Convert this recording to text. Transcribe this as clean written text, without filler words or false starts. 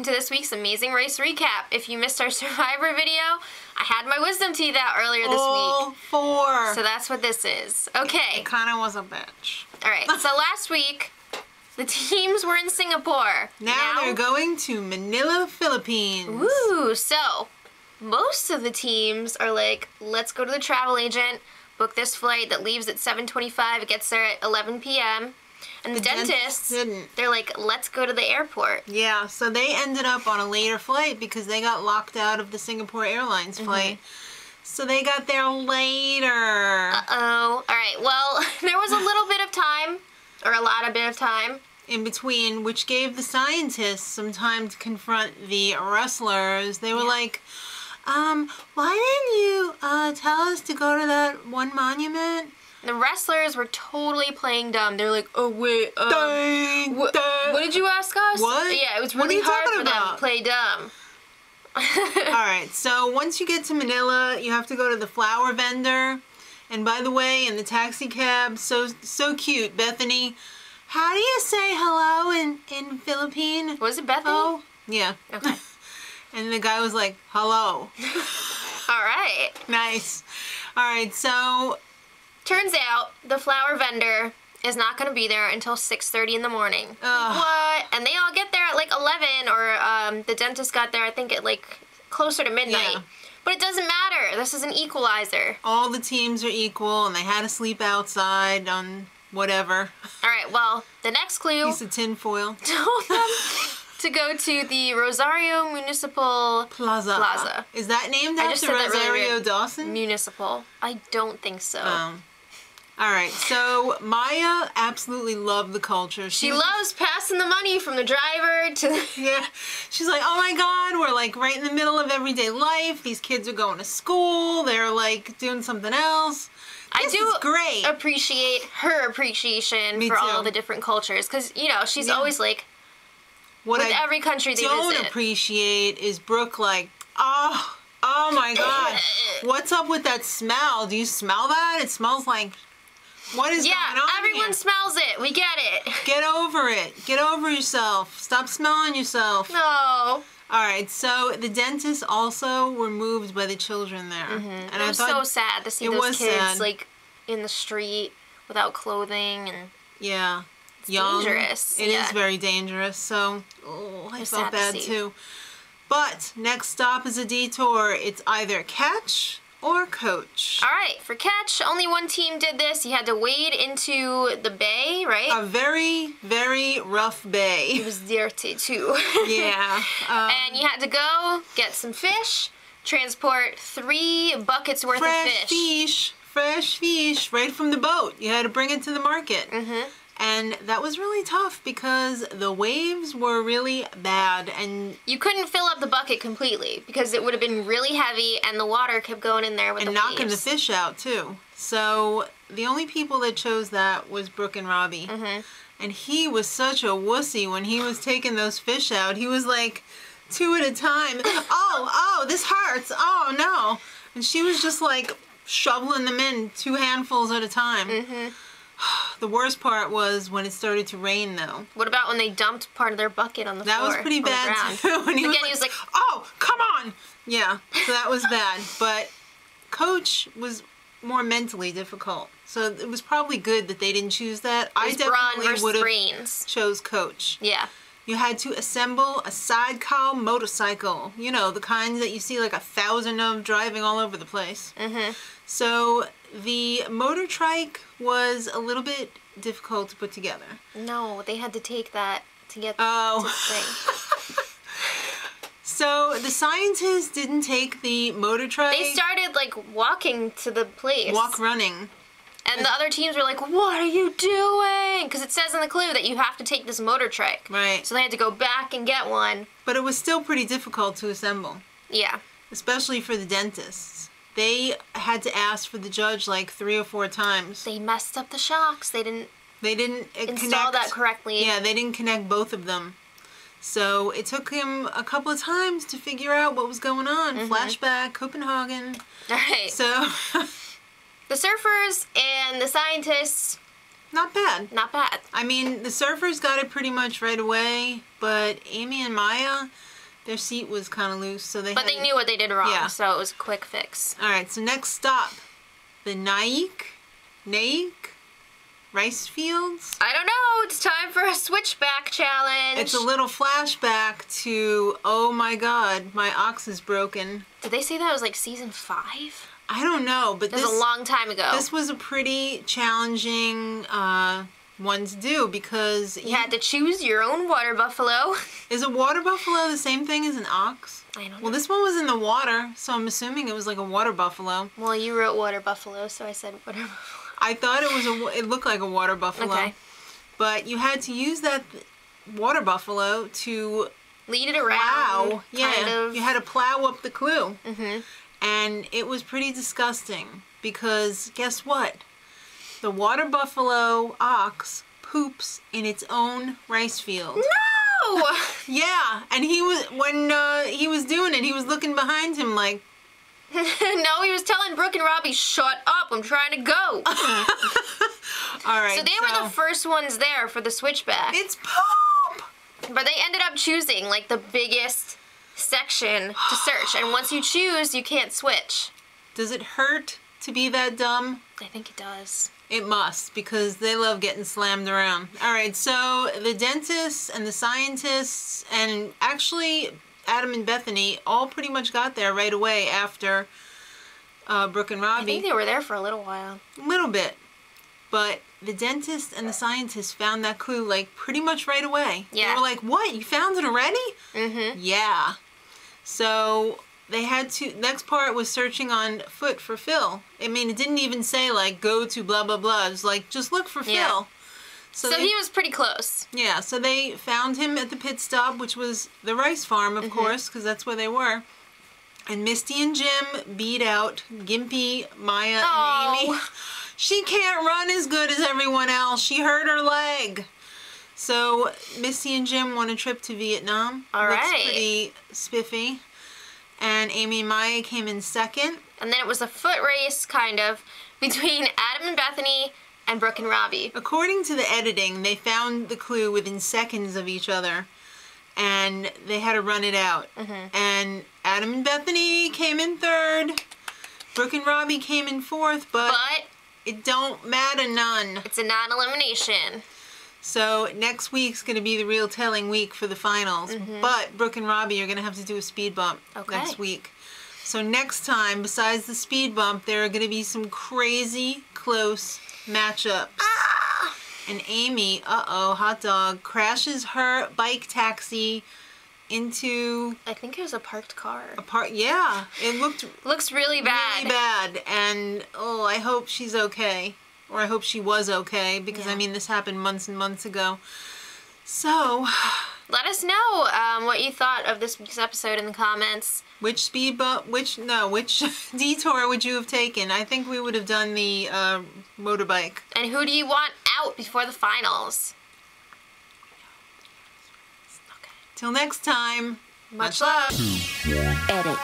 to this week's Amazing Race Recap. If you missed our Survivor video, I had my wisdom teeth out earlier this week. All 4. So that's what this is. Okay. It kind of was a bitch. Alright, so last week, the teams were in Singapore. Now they're going to Manila, Philippines. Woo! So, most of the teams are like, let's go to the travel agent, book this flight that leaves at 7:25, it gets there at 11 p.m. And the dentists didn't. They're like, let's go to the airport. Yeah, so they ended up on a later flight because they got locked out of the Singapore Airlines flight. So they got there later. Uh-oh. Alright, well, there was a little bit of time, or a lot of bit of time, in between, which gave the scientists some time to confront the wrestlers. They were like, why didn't you tell us to go to that one monument? The wrestlers were totally playing dumb. They're like, oh wait, what did you ask us? What? Yeah, it was really hard for them to play dumb. Alright, so once you get to Manila, you have to go to the flower vendor. And by the way, in the taxi cab, so cute, Bethany. How do you say hello in Philippine? Was it Bethany? Oh, yeah. Okay. And the guy was like, hello. Alright. Nice. Alright, so turns out the flower vendor is not going to be there until 6:30 in the morning. What? And they all get there at like 11, or the dentist got there, I think, at like closer to midnight. Yeah. But it doesn't matter. This is an equalizer. All the teams are equal, and they had to sleep outside on whatever. Alright, well, the next clue Piece of tinfoil. told them to go to the Rosario Municipal Plaza. Is that named after Rosario Dawson? Municipal. I don't think so. Alright, so Maya absolutely loved the culture. She loves passing the money from the driver to the... Yeah. She's like, oh my god, we're like right in the middle of everyday life. These kids are going to school. They're like doing something else. This is great. Appreciate her appreciation for all the different cultures. Because, you know, she's always like, with every country they visit. What I don't appreciate is Brooke like, oh my god. What's up with that smell? Do you smell that? It smells like... What is going on everyone smells it. We get it. Get over it. Get over yourself. Stop smelling yourself. No. Alright, so the dentists also were moved by the children there. And it was so sad to see those kids like in the street without clothing and it's young. Dangerous. It is very dangerous. So I felt bad too. But next stop is a detour. It's either catch or coach. Alright, for catch, only one team did this. You had to wade into the bay, right? A very, very rough bay. It was dirty too. Yeah. And you had to go get some fish, transport 3 buckets worth of fish. Fresh fish, right from the boat. You had to bring it to the market. And that was really tough because the waves were really bad, and you couldn't fill up the bucket completely because it would have been really heavy and the water kept going in there with the waves. And knocking the fish out too. So the only people that chose that was Brooke and Robbie. And he was such a wussy when he was taking those fish out. He was like 2 at a time. Oh, this hurts. Oh no. And she was just like shoveling them in 2 handfuls at a time. The worst part was when it started to rain, though. What about when they dumped part of their bucket on the floor? That was pretty bad, too. When he was like, oh, come on! Yeah, so that was bad. But Coach was more mentally difficult. So it was probably good that they didn't choose that. I definitely would have chose Coach. Yeah. You had to assemble a sidecar motorcycle. You know, the kind that you see like 1,000 of driving all over the place. So the motor trike was a little bit difficult to put together. No, they had to take that to get to spring. So the scientists didn't take the motor trike. They started like walking to the place. Running. And the other teams were like, what are you doing? Because it says in the clue that you have to take this motor trike. Right. So they had to go back and get one. But it was still pretty difficult to assemble. Yeah. Especially for the dentists. They had to ask for the judge like 3 or 4 times. They messed up the shocks. They didn't install that correctly. Yeah, they didn't connect both of them. So it took him a couple of times to figure out what was going on. Flashback, Copenhagen. All right. So... The surfers and the scientists... Not bad. Not bad. I mean, the surfers got it pretty much right away, but Amy and Maya, Their seat was kind of loose, so they But they knew what they did wrong, so it was a quick fix. All right, so next stop, the Naik rice fields. I don't know. It's time for a switchback challenge. It's a little flashback to, oh my God, my ox is broken. Did they say that was like season 5? I don't know, but this was a long time ago. This was a pretty challenging one to do because you had to choose your own water buffalo. Is a water buffalo the same thing as an ox? I don't know. Well, this one was in the water, so I'm assuming it was like a water buffalo. Well, you wrote water buffalo, so I said water buffalo. I thought it looked like a water buffalo. Okay. But you had to use that water buffalo to lead it around. Plow. Yeah, you had to plow up the clue. Mm-hmm. And it was pretty disgusting because guess what? The water buffalo ox poops in its own rice field. No! Yeah, and when he was doing it, he was looking behind him like... No, he was telling Brooke and Robbie, shut up, I'm trying to go. All right, so they were the first ones there for the switchback. It's poop! But they ended up choosing like the biggest section to search, and once you choose, you can't switch. Does it hurt to be that dumb? I think it does. It must, because they love getting slammed around. All right, so the dentists and the scientists, and actually Adam and Bethany all pretty much got there right away after Brooke and Robbie. I think they were there for a little while. A little bit. But the dentist and the scientists found that clue like pretty much right away. Yeah. They were like, what? You found it already? Mm-hmm. Yeah. So they had to, next part was searching on foot for Phil. I mean, it didn't even say like, go to blah, blah, blah. It was like, just look for Phil. So he was pretty close. Yeah, so they found him at the pit stop, which was the rice farm, of course, because that's where they were. And Misty and Jim beat out Gimpy, Maya, and Amy. She can't run as good as everyone else. She hurt her leg. So Misty and Jim won a trip to Vietnam. All right. Looks pretty spiffy. And Amy and Maya came in second. And then it was a foot race, kind of, between Adam and Bethany and Brooke and Robbie. According to the editing, they found the clue within seconds of each other. And they had to run it out. Mm-hmm. And Adam and Bethany came in third. Brooke and Robbie came in fourth, but it don't matter none. It's a non-elimination. So next week's going to be the real telling week for the finals. Mm-hmm. But Brooke and Robbie are going to have to do a speed bump next week. So next time, besides the speed bump, there are going to be some crazy close matchups. Ah! And Amy, hot dog, crashes her bike taxi into... I think it was a parked car. Yeah, it looks really bad. Really bad, and I hope she's okay. Or I hope she was okay, because I mean, this happened months and months ago. So... let us know what you thought of this week's episode in the comments. Which which detour would you have taken? I think we would have done the motorbike. And who do you want out before the finals? Okay. Till next time. Much love. Edit.